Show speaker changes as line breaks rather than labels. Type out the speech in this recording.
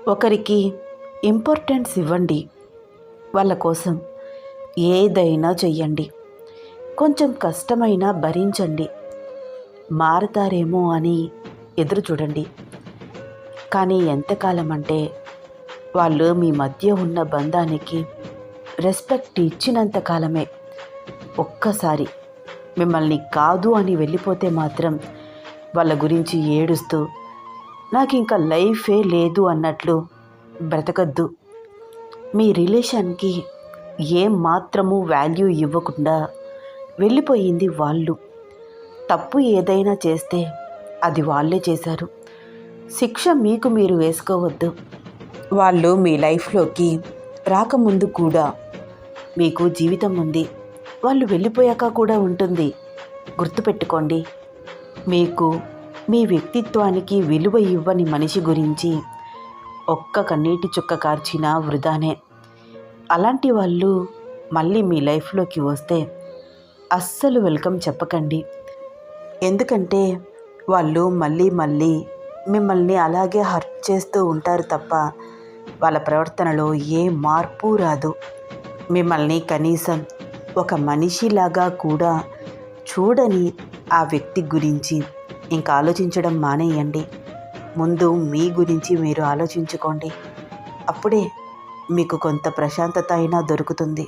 ఒకరికి ఇంపార్టెన్స్ ఇవ్వండి. వాళ్ళ కోసం ఏదైనా చెయ్యండి. కొంచెం కష్టమైనా భరించండి. మారతారేమో అని ఎదురు చూడండి. కానీ ఎంతకాలం అంటే వాళ్ళు మీ మధ్య ఉన్న బంధానికి రెస్పెక్ట్ ఇచ్చినంత కాలమే. ఒక్కసారి మిమ్మల్ని కాదు అని వెళ్ళిపోతే మాత్రం వాళ్ళ గురించి ఏడుస్తూ నాకు ఇంకా లైఫే లేదు అన్నట్లు బ్రతకద్దు. మీ రిలేషన్కి ఏం మాత్రము వాల్యూ ఇవ్వకుండా వెళ్ళిపోయింది వాళ్ళు. తప్పు ఏదైనా చేస్తే అది వాళ్ళే చేశారు. శిక్ష మీకు మీరు వేసుకోవద్దు. వాళ్ళు మీ లైఫ్లోకి రాకముందు కూడా మీకు జీవితం ఉంది. వాళ్ళు వెళ్ళిపోయాక కూడా ఉంటుంది. గుర్తుపెట్టుకోండి, మీకు మీ వ్యక్తిత్వానికి విలువ ఇవ్వని మనిషి గురించి ఒక్క కన్నీటి చుక్క కార్చినా వృధానే. అలాంటి వాళ్ళు మళ్ళీ మీ లైఫ్లోకి వస్తే అస్సలు వెల్కమ్ చెప్పకండి. ఎందుకంటే వాళ్ళు మళ్ళీ మళ్ళీ మిమ్మల్ని అలాగే హర్ట్ చేస్తూ ఉంటారు తప్ప వాళ్ళ ప్రవర్తనలో ఏ మార్పు రాదు. మిమ్మల్ని కనీసం ఒక మనిషిలాగా కూడా చూడని ఆ వ్యక్తి గురించి ఇంకా ఆలోచించడం మానేయండి. ముందు మీ గురించి మీరు ఆలోచించుకోండి. అప్పుడే మీకు కొంత ప్రశాంతత అయినా దొరుకుతుంది.